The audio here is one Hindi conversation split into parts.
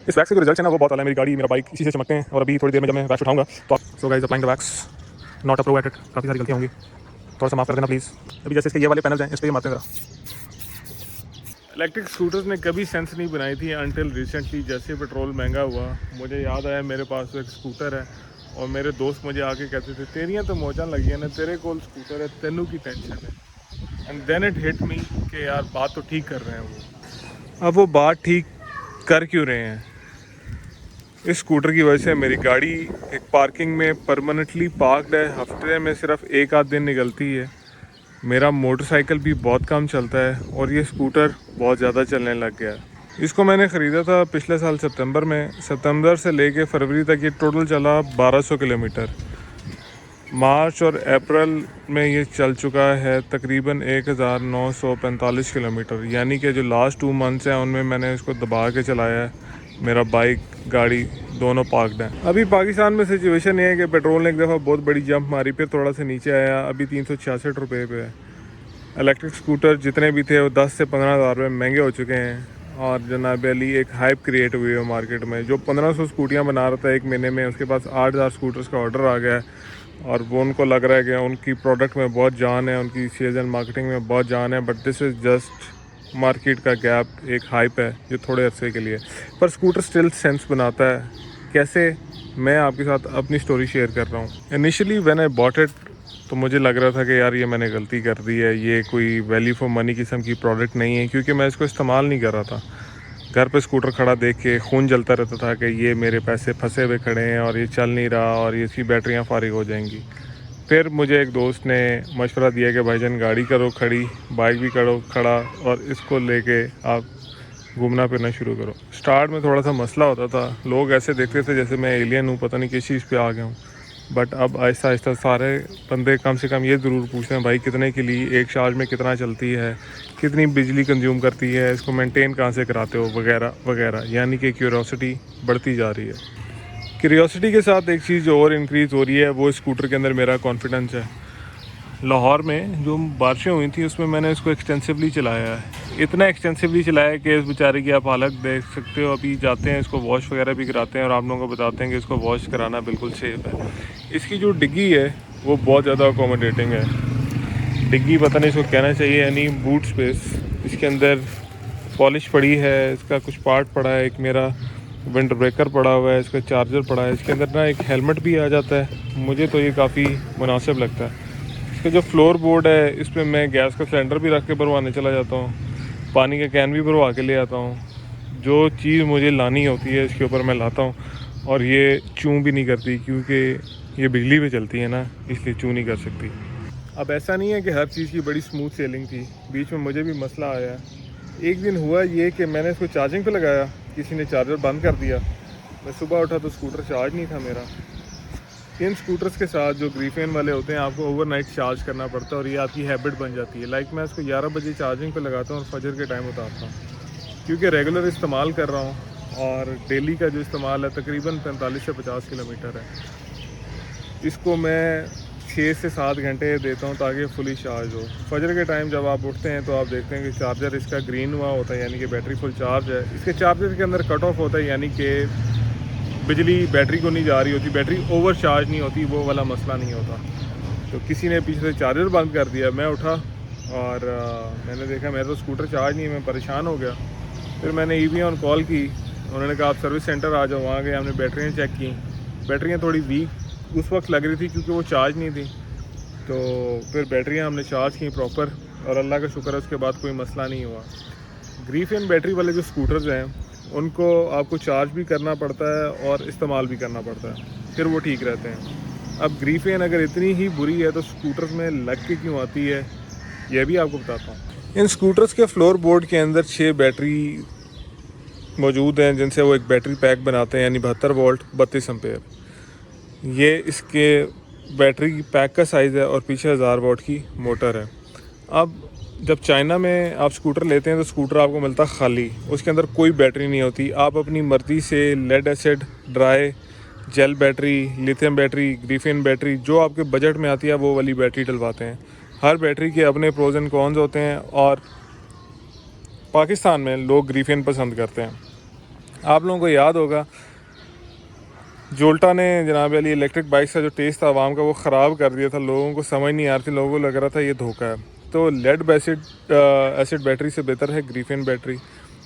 इस वैक्स के जो रिजल्ट है ना वो बहुत है। मेरी गाड़ी मेरा बाइक इसी से चमकते हैं और अभी थोड़ी देर में जब मैं वैक्स उठाऊंगा तो so guys applying the wax, not a pro at it, काफ़ी सारी गलतियाँ होंगी, थोड़ा सा माफ़ कर देना प्लीज़। अभी जैसे इसके ये वाले पैनल्स हैं इस पर ये मारते हैं ज़रा। इलेक्ट्रिक स्कूटर्स ने कभी सेंस नहीं बनाई थी अनटिल रिसेंटली। जैसे पेट्रोल महंगा हुआ मुझे याद आया मेरे पास तो एक स्कूटर है और मेरे दोस्त मुझे आके कहते थे तेरियां तो मौजां लगी ना, तेरे कोल स्कूटर है, तेनू की टेंशन है। And then it hit me कि यार बात तो ठीक कर रहे हैं वो। अब वो बात ठीक कर क्यों रहे हैं? इस स्कूटर की वजह से मेरी गाड़ी एक पार्किंग में परमानेंटली पार्कड है, हफ्ते में सिर्फ एक आध दिन निकलती है। मेरा मोटरसाइकिल भी बहुत कम चलता है और ये स्कूटर बहुत ज़्यादा चलने लग गया है। इसको मैंने ख़रीदा था पिछले साल सितंबर में। सितंबर से लेके फरवरी तक ये टोटल चला 1200 किलोमीटर। मार्च और अप्रैल में ये चल चुका है तकरीबन 1945 किलोमीटर। यानी कि जो लास्ट 2 मंथ्स हैं उनमें मैंने इसको दबा के चलाया है। मेरा बाइक गाड़ी दोनों पार्कड हैं। अभी पाकिस्तान में सिचुएशन ये है कि पेट्रोल ने एक दफ़ा बहुत बड़ी जंप मारी, फिर थोड़ा सा नीचे आया, अभी 366 रुपये पे है। इलेक्ट्रिक स्कूटर जितने भी थे वो 10 से 15 हज़ार रुपये महंगे हो चुके हैं और जनाब अली एक हाइप क्रिएट हुई है मार्केट में। जो 1500 स्कूटियाँ बना रहा था एक महीने में, उसके पास 8000 स्कूटर्स का ऑर्डर आ गया है और वो उनको लग रहा है कि उनकी प्रोडक्ट में बहुत जान है, उनकी सेल्स एंड मार्केटिंग में बहुत जान है। But this is just market का गैप, एक हाइप है जो थोड़े अरसे के लिए। पर स्कूटर स्टिल सेंस बनाता है। कैसे? मैं आपके साथ अपनी स्टोरी शेयर कर रहा हूँ। Initially when I bought it तो मुझे लग रहा था कि यार ये मैंने गलती कर दी है, ये कोई वैल्यू फॉर मनी किस्म की प्रोडक्ट नहीं है, क्योंकि मैं इसको इस्तेमाल नहीं कर रहा था। घर पे स्कूटर खड़ा देख के खून जलता रहता था कि ये मेरे पैसे फंसे हुए खड़े हैं और ये चल नहीं रहा और इसकी बैटरियां फारिग हो जाएंगी। फिर मुझे एक दोस्त ने मशवरा दिया कि भाईजान गाड़ी करो खड़ी, बाइक भी करो खड़ा और इसको लेके आप घूमना फिरना शुरू करो। स्टार्ट में थोड़ा सा मसला होता था, लोग ऐसे देखते थे जैसे मैं एलियन हूँ, पता नहीं किस चीज़ पे आ गया हूँ। बट अब आहिस्ता आहिस्ता सारे बंदे कम से कम ये ज़रूर पूछते हैं भाई कितने के लिए, एक चार्ज में कितना चलती है, कितनी बिजली कंज्यूम करती है, इसको मेंटेन कहाँ से कराते हो, वगैरह वगैरह। यानी कि क्यूरियोसिटी बढ़ती जा रही है। क्यूरियोसिटी के साथ एक चीज़ जो और इंक्रीज़ हो रही है वो स्कूटर के अंदर मेरा कॉन्फिडेंस है। लाहौर में जो बारिशें हुई थी उसमें मैंने इसको एक्सटेंसिवली चलाया है। इतना एक्सटेंसिवली चलाया है कि इस बेचारे की आप हालत देख सकते हो। अभी जाते हैं इसको वॉश वगैरह भी कराते हैं और आप लोगों को बताते हैं कि इसको वॉश कराना बिल्कुल सेफ़ है। इसकी जो डिग्गी है वो बहुत ज़्यादा अकोमोडेटिंग है। डिग्गी पता नहीं इसको कहना चाहिए, यानी बूट स्पेस। इसके अंदर पॉलिश पड़ी है, इसका कुछ पार्ट पड़ा है, एक मेरा विंड ब्रेकर पड़ा हुआ है, इसका चार्जर पड़ा है, इसके अंदर ना एक हेलमेट भी आ जाता है। मुझे तो ये काफ़ी मुनासिब लगता है। इसका जो फ्लोर बोर्ड है इस पर मैं गैस का सिलेंडर भी रख के भरवाने चला जाता हूँ, पानी का कैन भी भरवा के ले आता हूँ। जो चीज़ मुझे लानी होती है इसके ऊपर मैं लाता हूँ और ये चूँ भी नहीं करती, क्योंकि ये बिजली पे चलती है ना, इसलिए चूँ नहीं कर सकती। अब ऐसा नहीं है कि हर चीज़ की बड़ी स्मूथ सेलिंग थी, बीच में मुझे भी मसला आया। एक दिन हुआ ये कि मैंने इसको चार्जिंग पे लगाया, किसी ने चार्जर बंद कर दिया। मैं सुबह उठा तो स्कूटर चार्ज नहीं था मेरा। इन स्कूटर्स के साथ जो ग्रीफेन वाले होते हैं आपको ओवरनाइट चार्ज करना पड़ता है और ये आपकी हैबिट बन जाती है। लाइक मैं इसको 11 बजे चार्जिंग पे लगाता हूँ और फजर के टाइम उतारता हूँ, क्योंकि रेगुलर इस्तेमाल कर रहा हूँ और डेली का जो इस्तेमाल है तकरीबन 45 से 50 किलोमीटर है। इसको मैं 6 से 7 घंटे देता हूँ ताकि फुली चार्ज हो। फजर के टाइम जब आप उठते हैं तो आप देखते हैं कि चार्जर इसका ग्रीन हुआ होता है, यानी कि बैटरी फुल चार्ज है। इसके चार्जर के अंदर कट ऑफ होता है, यानी कि बिजली बैटरी को नहीं जा रही होती, बैटरी ओवर चार्ज नहीं होती, वो वाला मसला नहीं होता। तो किसी ने पीछे से चार्जर बंद कर दिया। मैं उठा और मैंने देखा मेरा तो स्कूटर चार्ज नहीं है, मैं परेशान हो गया। फिर मैंने ईवीएन कॉल की, उन्होंने कहा आप सर्विस सेंटर आ जाओ। वहाँ गए, हमने बैटरियाँ चेक की, बैटरियाँ थोड़ी वीक उस वक्त लग रही थी क्योंकि वो चार्ज नहीं थी। तो फिर बैटरियाँ हमने चार्ज की प्रॉपर और अल्लाह का शुक्र है उसके बाद कोई मसला नहीं हुआ। ग्रीफेन बैटरी वाले जो स्कूटर्स हैं उनको आपको चार्ज भी करना पड़ता है और इस्तेमाल भी करना पड़ता है, फिर वो ठीक रहते हैं। अब ग्रीफेन अगर इतनी ही बुरी है तो स्कूटर्स में लग के क्यों आती है, यह भी आपको बताता हूँ। इन स्कूटर्स के फ्लोर बोर्ड के अंदर 6 बैटरी मौजूद हैं जिनसे वो एक बैटरी पैक बनाते हैं, यानी 72 वोल्ट 32 एम्पेयर। ये इसके बैटरी पैक का साइज़ है और पीछे 1000 वाट की मोटर है। अब जब चाइना में आप स्कूटर लेते हैं तो स्कूटर आपको मिलता खाली, उसके अंदर कोई बैटरी नहीं होती। आप अपनी मर्ज़ी से lead acid, dry, gel battery, lithium battery, graphene battery जो आपके बजट में आती है वो वाली बैटरी डलवाते हैं। हर बैटरी के अपने प्रोज एंड कॉन्स होते हैं और पाकिस्तान में लोग ग्रीफेन पसंद करते हैं। आप लोगों को याद होगा जोल्टा ने जनाब अली इलेक्ट्रिक बाइक का जो टेस्ट था आवाम का वो ख़राब कर दिया था। लोगों को समझ नहीं आ रही थी, लोगों को लग रहा था ये धोखा है। तो लेड एसिड बैटरी से बेहतर है ग्रीफेन बैटरी।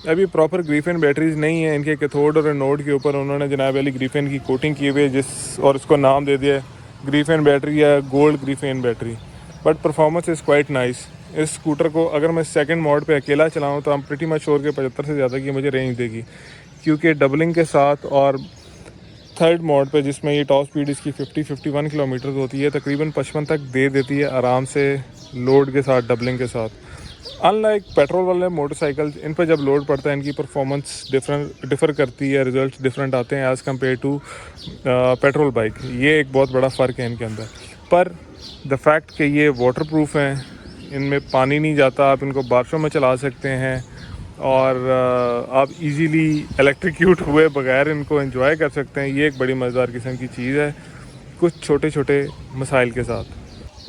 अभी प्रॉपर ग्रीफेन बैटरीज नहीं है, इनके कैथोड और एनोड के ऊपर उन्होंने जनाब अली ग्रीफेन की कोटिंग की हुई है और उसको नाम दे दिया ग्रीफेन बैटरी या gold graphene battery. But performance is quite nice. इस स्कूटर को अगर मैं सेकंड मोड पे अकेला चलाऊँ तो हम प्रिटी मच श्योर के 75 से ज़्यादा की मुझे रेंज देगी, क्योंकि डबलिंग के साथ और थर्ड मोड पे जिसमें ये टॉप स्पीड इसकी 50-51 किलोमीटर होती है, तकरीबन 55 तक दे देती है आराम से लोड के साथ, डबलिंग के साथ। अनलाइक पेट्रोल वाले मोटरसाइकिल, इन पर जब लोड पड़ता है इनकी परफॉर्मेंस डिफ़र करती है, रिजल्ट डिफरेंट आते हैं as compare to petrol bike. ये एक बहुत बड़ा फ़र्क है इनके अंदर। पर द फैक्ट कि ये वाटर प्रूफ हैं, इनमें पानी नहीं जाता, आप इनको बारिशों में चला सकते हैं और आप इजीली इलेक्ट्रिक्यूट हुए बगैर इनको एंजॉय कर सकते हैं। ये एक बड़ी मज़ेदार किस्म की चीज़ है, कुछ छोटे छोटे मसाइल के साथ।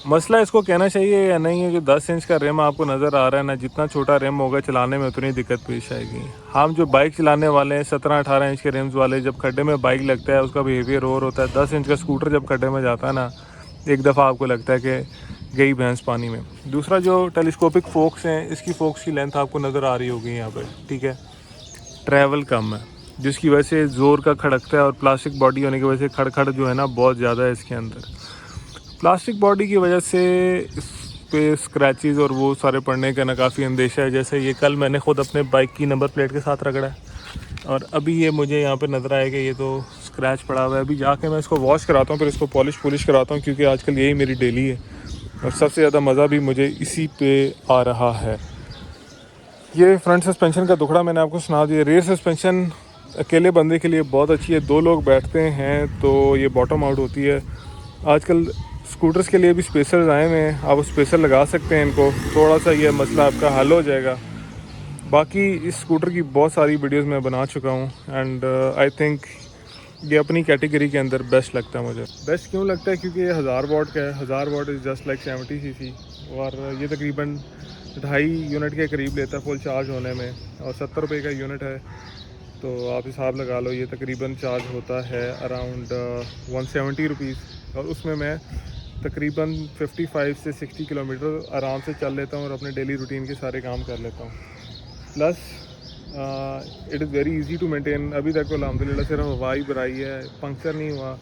मसला इसको कहना चाहिए या नहीं है, जो 10 इंच का रिम आपको नज़र आ रहा है ना, जितना छोटा रिम होगा चलाने में उतनी दिक्कत पेश आएगी। हम जो बाइक चलाने वाले हैं 17-18 इंच के रिम्स वाले, जब खड्डे में बाइक लगता है उसका बिहेवियर और होता है। 10 इंच का स्कूटर जब खड्डे में जाता है ना, एक दफ़ा आपको लगता है कि गई भैंस पानी में। दूसरा जो टेलीस्कोपिक फोक्स हैं, इसकी फोक्स की लेंथ आपको नज़र आ रही होगी यहाँ पर, ठीक है। ट्रैवल कम है जिसकी वजह से ज़ोर का खड़कता है और प्लास्टिक बॉडी होने की वजह से खड़खड़ जो है ना बहुत ज़्यादा है इसके अंदर। प्लास्टिक बॉडी की वजह से इस पे स्क्रैचेस और वो सारे पड़ने का ना काफ़ी अंदेशा है। जैसे ये कल मैंने ख़ुद अपने बाइक की नंबर प्लेट के साथ रगड़ा है और अभी ये मुझे यहाँ पे नज़र आया कि ये तो स्क्रैच पड़ा हुआ है। अभी जाके मैं इसको वॉश कराता हूँ, फिर इसको पॉलिश कराता हूँ, क्योंकि आजकल यही मेरी डेली है और सबसे ज़्यादा मज़ा भी मुझे इसी पे आ रहा है। ये फ्रंट सस्पेंशन का दुखड़ा मैंने आपको सुना दिया। रेयर सस्पेंशन अकेले बंदे के लिए बहुत अच्छी है, 2 लोग बैठते हैं तो ये बॉटम आउट होती है। आजकल स्कूटर्स के लिए भी स्पेसर्स आए हुए हैं, आप स्पेसर लगा सकते हैं इनको, थोड़ा सा ये मसला आपका हल हो जाएगा। बाकी इस स्कूटर की बहुत सारी वीडियोस मैं बना चुका हूँ एंड आई थिंक ये अपनी कैटेगरी के अंदर बेस्ट लगता है मुझे। बेस्ट क्यों लगता है? क्योंकि ये 1000 वाट का है। 1000 what is just like 70 cc और ये तकरीबन 2.5 यूनिट के करीब लेता है फुल चार्ज होने में और 70 रुपये का यूनिट है, तो आप हिसाब लगा लो ये तकरीबन चार्ज होता है अराउंड 170 रुपीज़ और उसमें मैं तकरीबन 55 से 60 किलोमीटर आराम से चल लेता हूँ और अपने डेली रूटीन के सारे काम कर लेता हूँ। Plus it is very easy to maintain. अभी तक अल्हम्दुलिल्लाह सिर्फ हवा ही भराई है, पंक्चर नहीं हुआ,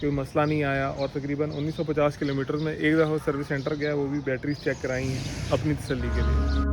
कोई मसला नहीं आया और तकरीबन 1950 किलोमीटर में एक दफ़ा सर्विस सेंटर गया, वो भी बैटरीज चेक कराई हैं अपनी तसल्ली के लिए।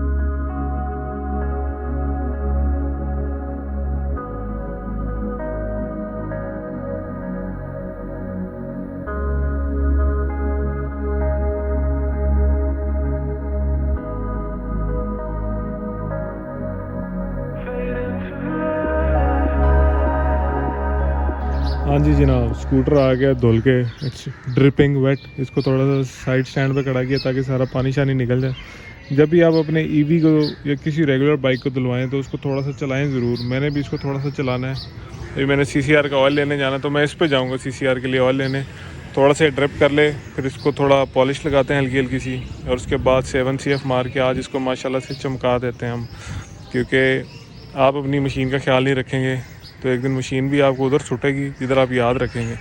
हाँ जी जनाब, स्कूटर आ गया धुल के, इट्स ड्रिपिंग वेट। इसको थोड़ा सा साइड स्टैंड पे खड़ा किया ताकि सारा पानी शानी निकल जाए। जब भी आप अपने ईवी को या किसी रेगुलर बाइक को धुलवाएं तो उसको थोड़ा सा चलाएं ज़रूर। मैंने भी इसको थोड़ा सा चलाना है। अभी मैंने CCR का ऑयल लेने जाना, तो मैं इस पे जाऊँगा CCR के लिए ऑयल लेने। थोड़ा सा ड्रिप कर ले, फिर इसको थोड़ा पॉलिश लगाते हैं हल्की हल्की सी और उसके बाद 7CF मार के आज इसको माशाल्लाह से चमका देते हैं हम। क्योंकि आप अपनी मशीन का ख्याल नहीं रखेंगे तो एक दिन मशीन भी आपको उधर छूटेगी जिधर आप याद रखेंगे।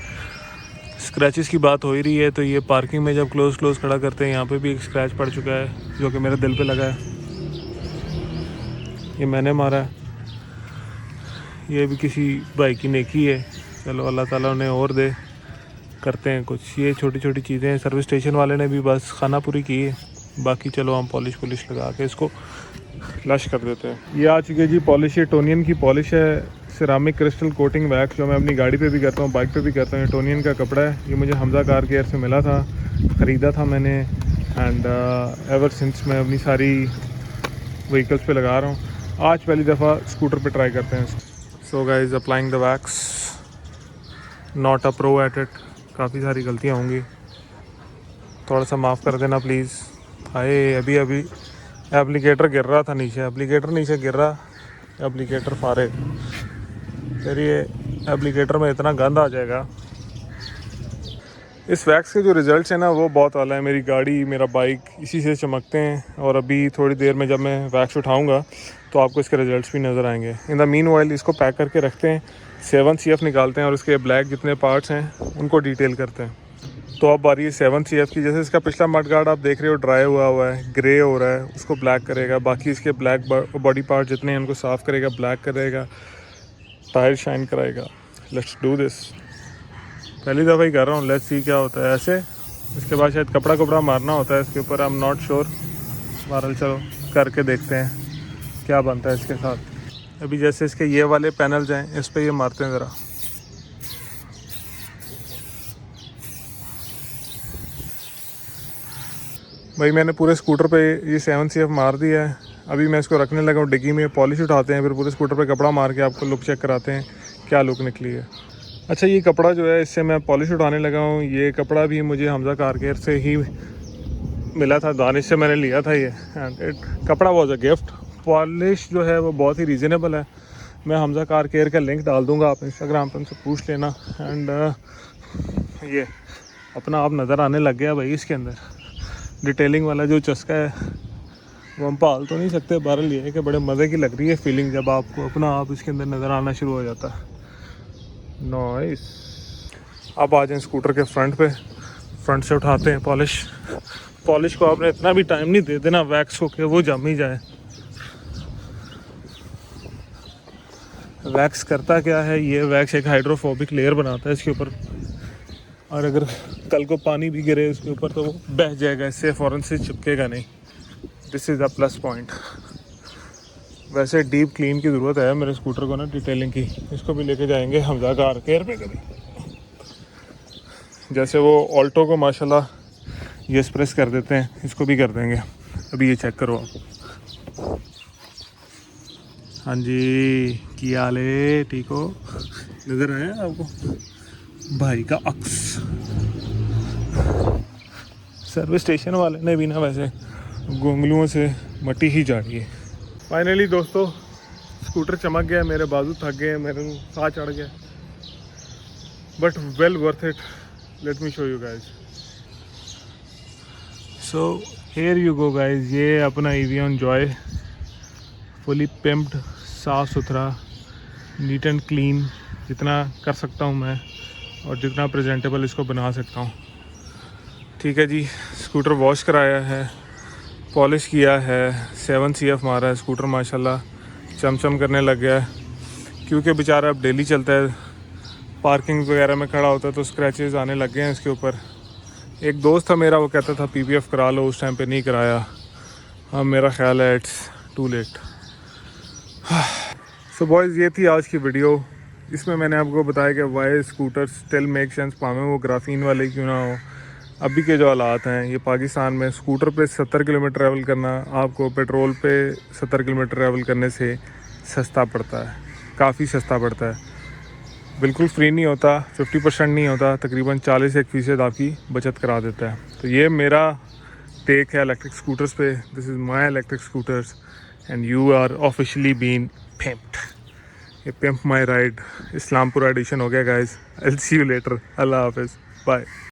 स्क्रैचेस की बात हो ही रही है, तो ये पार्किंग में जब क्लोज खड़ा करते हैं यहाँ पे भी एक स्क्रैच पड़ चुका है जो कि मेरे दिल पे लगा है। ये मैंने मारा है, ये भी किसी भाई की नेकी है। चलो अल्लाह ताला उन्हें और दे, करते हैं कुछ। ये छोटी छोटी चीज़ें हैं, सर्विस स्टेशन वाले ने भी बस खाना पूरी की है। बाकी चलो हम पॉलिश लगा के इसको फ्लश कर देते हैं। ये आ चुकी है जी पॉलिश। ये टोनियन की पॉलिश है, सिरामिक क्रिस्टल कोटिंग वैक्स, जो मैं अपनी गाड़ी पे भी करता हूँ, बाइक पे भी करता हूँ। टोनियन का कपड़ा है, ये मुझे हमजा कार केयर से मिला था, ख़रीदा था मैंने एंड एवर सिंस मैं अपनी सारी व्हीकल्स पे लगा रहा हूँ। आज पहली दफ़ा स्कूटर पे ट्राई करते हैं। So guys, applying the wax, not a pro at it. काफ़ी सारी गलतियाँ होंगी, थोड़ा सा माफ़ कर देना प्लीज़। हाय अभी एप्लीकेटर गिर रहा था नीचे, एप्लीकेटर नीचे गिर रहा, एप्लीकेटर फारे। फिर ये एप्लीकेटर में इतना गंद आ जाएगा। इस वैक्स के जो रिज़ल्ट्स हैं ना वो बहुत आला है। मेरी गाड़ी, मेरा बाइक इसी से चमकते हैं, और अभी थोड़ी देर में जब मैं वैक्स उठाऊंगा तो आपको इसके रिज़ल्ट्स भी नज़र आएंगे। इन द मीन वाइल इसको पैक करके रखते हैं, 7 CF निकालते हैं और उसके ब्लैक जितने पार्ट्स हैं उनको डिटेल करते हैं। तो अब बारी है 7 CF की। जैसे इसका पिछला मड गार्ड आप देख रहे हो ड्राई हुआ है, ग्रे हो रहा है, उसको ब्लैक करेगा। बाकी इसके ब्लैक बॉडी पार्ट जितने हैं उनको साफ़ करेगा, ब्लैक करेगा, टायर शाइन कराएगा। Let's do this. पहली दफ़ा ही कर रहा हूँ, लेट्स सी क्या होता है। ऐसे इसके बाद शायद कपड़ा मारना होता है इसके ऊपर, आई एम नॉट श्योर। बहरहाल चलो करके देखते हैं क्या बनता है इसके साथ। अभी जैसे इसके ये वाले पैनल्स हैं, इस पर ये मारते हैं ज़रा। भाई मैंने पूरे स्कूटर पे ये 7 CF मार दिया है। अभी मैं इसको रखने लगा हूँ डिग्गी में, पॉलिश उठाते हैं, फिर पूरे स्कूटर पे कपड़ा मार के आपको लुक चेक कराते हैं क्या लुक निकली है। अच्छा, ये कपड़ा जो है इससे मैं पॉलिश उठाने लगा हूँ। ये कपड़ा भी मुझे हमज़ा कार केयर से ही मिला था, दानिश से मैंने लिया था ये, एंड कपड़ा वॉज अ गिफ्ट। पॉलिश जो है वो बहुत ही रीज़नेबल है। मैं हमज़ा कार केयर का लिंक डाल दूँगा, आप इंस्टाग्राम पर उनसे पूछ लेना। एंड ये अपना आप नज़र आने लग गया भाई इसके अंदर। डिटेलिंग वाला जो चस्का है वो हम पाल तो नहीं सकते, बहरहाल ये है कि बड़े मज़े की लग रही है फीलिंग जब आपको अपना आप इसके अंदर नज़र आना शुरू हो जाता है। नाइस। अब आ जाएं स्कूटर के फ्रंट पे, फ्रंट से उठाते हैं पॉलिश को आपने इतना भी टाइम नहीं दे देना वैक्स हो के वो जम ही जाए। वैक्स करता क्या है, ये वैक्स एक हाइड्रोफोबिक लेयर बनाता है इसके ऊपर, और अगर कल को पानी भी गिरे इसके ऊपर तो वो बह जाएगा, इससे फ़ौरन से चिपकेगा नहीं। This is the plus point. वैसे डीप क्लीन की ज़रूरत है मेरे स्कूटर को ना, डिटेलिंग की। इसको भी लेके जाएंगे हमज़ा कार केयर पे कभी। जैसे वो ऑल्टो को माशाल्लाह ये स्प्रेस कर देते हैं, इसको भी कर देंगे। अभी ये चेक करो आप। हाँ जी, की हाल है, ठीक हो? नज़र आया आपको भाई का अक्स? सर्विस स्टेशन वाले ने भी ना वैसे गोंगलुओं से मट्टी ही झाड़ी है। फाइनली दोस्तों स्कूटर चमक गया, मेरे बाजू थक गए, मेरे साह चढ़ गया, but well worth it. Let me show you guys. So here you go guys, ये अपना एवियन जॉय फुली पिम्प्ड, साफ़ सुथरा, नीट एंड क्लीन जितना कर सकता हूँ मैं, और जितना प्रेजेंटेबल इसको बना सकता हूँ। ठीक है जी, स्कूटर वॉश कराया है, पॉलिश किया है, 7 CF मारा है। स्कूटर माशाल्लाह चमचम करने लग गया है, क्योंकि बेचारा अब डेली चलता है, पार्किंग वगैरह में खड़ा होता है तो स्क्रैचेस आने लग गए हैं इसके ऊपर। एक दोस्त था मेरा, वो कहता था PPF करा लो, उस टाइम पे नहीं कराया। हाँ, मेरा ख्याल है it's too late. So boys, ये थी आज की वीडियो। इसमें मैंने आपको बताया कि why scooter still make sense, पावे वो ग्राफीन वाले क्यों ना हो। अभी के जो हालात हैं, ये पाकिस्तान में स्कूटर पे 70 किलोमीटर ट्रैवल करना आपको पेट्रोल पे 70 किलोमीटर ट्रैवल करने से सस्ता पड़ता है, काफ़ी सस्ता पड़ता है। बिल्कुल फ्री नहीं होता, 50% नहीं होता, तकरीबन 40-1% आपकी बचत करा देता है। तो ये मेरा टेक है इलेक्ट्रिक स्कूटर्स पे। This is my electric scooters and you are officially been pimped. ये pimp my ride Islampura edition हो गया guys. I will see you later. अल्लाह हाफिज़, बाय।